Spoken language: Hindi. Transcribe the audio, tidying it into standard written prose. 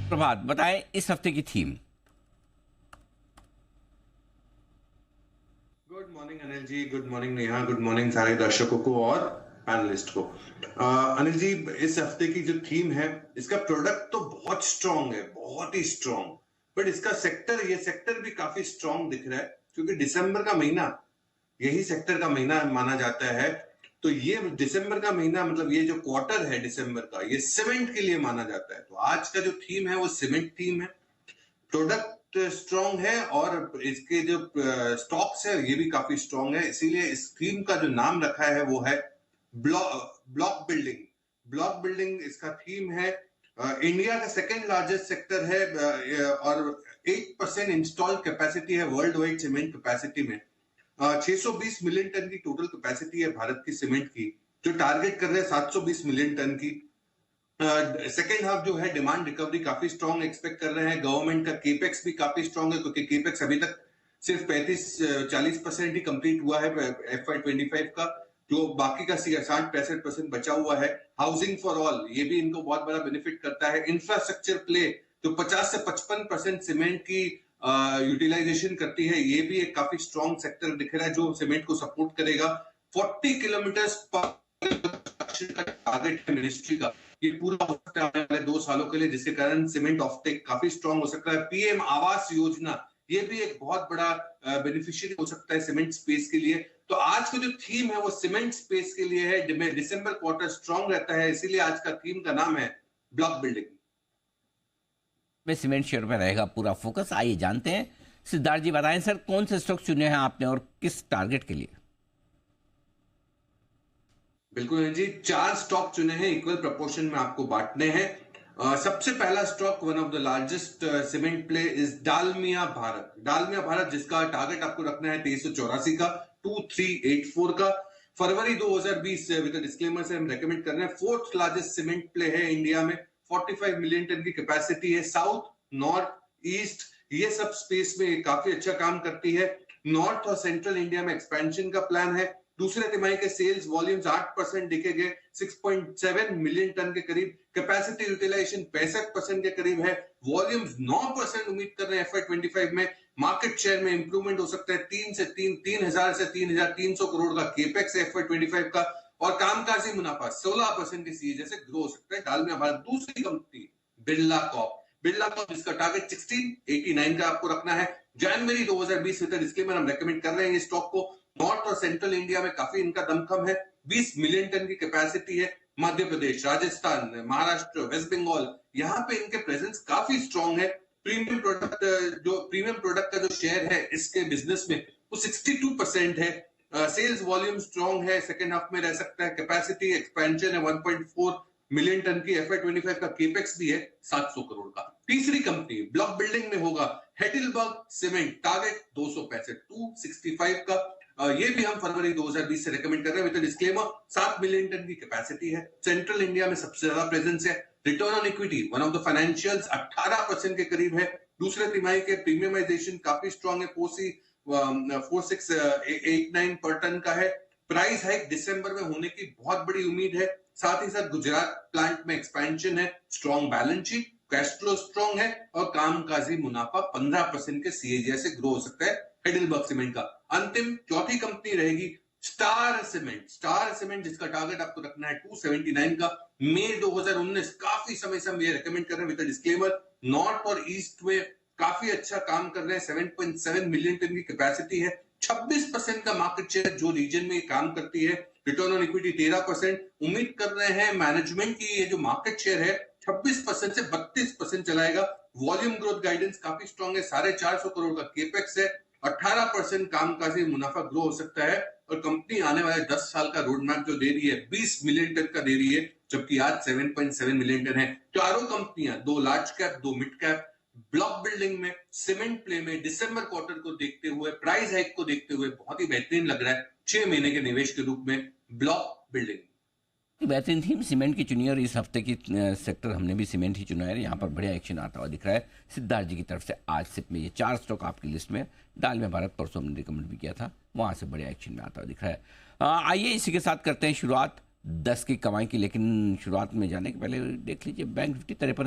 प्रभात, बताएं इस हफ्ते की थीम। Good morning Anil ji, good morning Neha, good morning सारे दर्शकों को और पैनलिस्ट को। अनिल जी, इस हफ्ते की जो थीम है, इसका प्रोडक्ट तो बहुत स्ट्रांग है, बहुत ही स्ट्रांग, बट इसका सेक्टर, ये सेक्टर भी काफी स्ट्रांग दिख रहा है क्योंकि दिसंबर का महीना यही सेक्टर का महीना माना जाता है। तो ये दिसंबर का महीना, मतलब ये जो क्वार्टर है दिसंबर का, ये सीमेंट के लिए माना जाता है। तो आज का जो थीम है वो सीमेंट थीम है। प्रोडक्ट स्ट्रांग है और इसके जो स्टॉक्स है ये भी काफी स्ट्रांग है, इसीलिए इस थीम का जो नाम रखा है वो है ब्लॉक बिल्डिंग। ब्लॉक बिल्डिंग इसका थीम है। इंडिया का सेकेंड लार्जेस्ट सेक्टर है और 8% इंस्टॉल कैपेसिटी है वर्ल्ड वाइड सीमेंट कैपेसिटी में। 620 मिलियन टन की टोटल कैपेसिटी है भारत की सीमेंट की, जो टारगेट कर रहे हैं 720 मिलियन टन की। सेकेंड हाफ जो है डिमांड रिकवरी काफी स्ट्रांग एक्सपेक्ट कर रहे हैं। गवर्नमेंट का केपेक्स भी काफी स्ट्रांग है क्योंकि केपेक्स अभी तक सिर्फ 35-40% ही कंप्लीट हुआ है FY25 का, जो बाकी का 60-65% बचा हुआ है। हाउसिंग फॉर ऑल, ये भी इनको बहुत बड़ा बेनिफिट करता है। इंफ्रास्ट्रक्चर प्ले, तो 50 से 55% सीमेंट की यूटिलाइजेशन करती है, ये भी एक काफी स्ट्रांग सेक्टर दिख रहा है जो सीमेंट को सपोर्ट करेगा। 40 किलोमीटर का टारगेट है मिनिस्ट्री का, ये पूरा हो सकता है आने वाले 2 सालों के लिए, जिसके कारण सीमेंट ऑफटेक काफी स्ट्रांग हो सकता है। पीएम आवास योजना, ये भी एक बहुत बड़ा बेनिफिशियरी हो सकता है सीमेंट स्पेस के लिए। तो आज का जो थीम है वो सीमेंट स्पेस के लिए है। दिसंबर क्वार्टर स्ट्रांग रहता है, इसीलिए आज का थीम का नाम है ब्लॉक बिल्डिंग। में सीमेंट शेयर में रहेगा पूरा फोकस। आइए जानते हैं, सिद्धार्थ जी बताएं सर, कौन से स्टॉक चुने हैं आपने और किस टारगेट के लिए? बिल्कुल जी, 4 स्टॉक चुने हैं, इक्वल प्रोपोर्शन में आपको बांटने हैं। सबसे पहला stock, one of the largest cement play is Dalmia Bharat. Dalmia Bharat, जिसका टारगेट आपको रखना है 2384 का, 2384 का। फरवरी 2020 विद डिस्क्लेमर से हम रेकमेंड कर रहे हैं। फोर्थ लार्जेस्ट सीमेंट प्ले है इंडिया में, 45 मिलियन टन की कैपेसिटी है। साउथ, नॉर्थ, ईस्ट, ये सब स्पेस में काफी अच्छा काम करती है। नॉर्थ और सेंट्रल इंडिया में एक्सपेंशन का प्लान है। दूसरे तिमाही के सेल्स वॉल्यूम्स 8% दिखे गए, 6.7 मिलियन टन के करीब। कैपेसिटी यूटिलाइजेशन 65% के करीब है। वॉल्यूम्स 9% उम्मीद कर रहे हैं FY25 में। मार्केट शेयर में इंप्रूवमेंट हो सकता है। 3,000 से 3,300 करोड़ का केपेक्स है FY25 का, और कामकाजी मुनाफा 16% के सीए जैसे ग्रो हो सकता है। डालमिया भारत। दूसरी कंपनी बिरला कॉप, जिसका टारगेट 1689 का आपको रखना है। जनवरी 2020 में डिस्क्लेमर हम रेकमेंड कर रहे हैं स्टॉक को। नॉर्थ और सेंट्रल इंडिया में काफी इनका दमखम है, 20 मिलियन टन की कैपेसिटी है। मध्य प्रदेश, राजस्थान, महाराष्ट्र, वेस्ट बंगाल, यहाँ पे इनके प्रेजेंस काफी स्ट्रांग है। प्रीमियम प्रोडक्ट का जो शेयर है इसके बिजनेस में वो 62% है। सेल्स वॉल्यूम स्ट्रांग है, सेकेंड हाफ में रह सकता है। कैपेसिटी एक्सपेंशन है 1.4 मिलियन टन की। FY25 का केपेक्स भी है 700 करोड़ का। तीसरी कंपनी ब्लॉक बिल्डिंग में होगा हेटिलबर्ग सीमेंट, टारगेट 265 का। ये भी हम फरवरी 2020 से रेकमेंड कर रहे हैं विद डिस्क्लेमर। 7 मिलियन टन की कैपेसिटी है। सेंट्रल इंडिया में सबसे ज्यादा प्रेजेंस है। Return on equity, one of the financials, 18% के करीब है। दूसरे तिमाही के प्रीमियमाइजेशन काफी स्ट्रांग है, 4689 पर टन का है। प्राइस हाइक दिसंबर में होने की बहुत बड़ी उम्मीद है। साथ ही साथ गुजरात प्लांट में एक्सपेंशन है। Strong balance sheet, cash flow strong है, और कामकाजी मुनाफा 15% के सीएजी से ग्रो हो सकता है हेडिलबर्ग सीमेंट का। अंतिम चौथी कंपनी रहेगी स्टार सीमेंट, जिसका टारगेट आपको रखना है 279 का। मई 2019, काफी समय से हम ये रेकमेंड कर रहे हैं विद डिस्क्लेमर। नॉर्थ और ईस्ट में काफी अच्छा काम कर रहे हैं। 7.7 मिलियन टन की कैपेसिटी है। 26% का मार्केट शेयर जो रीजन में काम करती है। Return on equity 13%। उम्मीद कर रहे हैं मैनेजमेंट की ये जो मार्केट शेयर है 26% से 32% चलाएगा। वॉल्यूम ग्रोथ गाइडेंस काफी स्ट्रांग है। 450 करोड़ का केपेक्स है। 18% कामकाजी मुनाफा ग्रो हो सकता है, और कंपनी आने वाले 10 साल का रोड मैप जो दे रही है 20 मिलियन टन का दे रही है, जबकि आज 7.7 मिलियन टन है। चारों कंपनियां, 2 large cap, 2 mid cap, block building में, सीमेंट प्ले में, दिसंबर क्वार्टर को देखते हुए, प्राइस हाइक को देखते हुए बहुत ही बेहतरीन लग रहा है 6 महीने के निवेश के रूप में ब्लॉक बिल्डिंग। बेहतरीन थीम सीमेंट की चुनी, और इस हफ्ते की सेक्टर हमने भी सीमेंट ही चुना है। यहाँ पर बढ़िया एक्शन आता हुआ दिख रहा है सिद्धार्थ जी की तरफ से। आज सिर्फ में ये 4 स्टॉक आपकी लिस्ट में। डालमिया भारत परसों हमने रिकमेंड भी किया था, वहाँ से बढ़िया एक्शन में आता हुआ दिख रहा है। आइए इसी के साथ करते हैं शुरुआत 10 की कमाई की, लेकिन शुरुआत में जाने के पहले देख लीजिए बैंक निफ्टी 53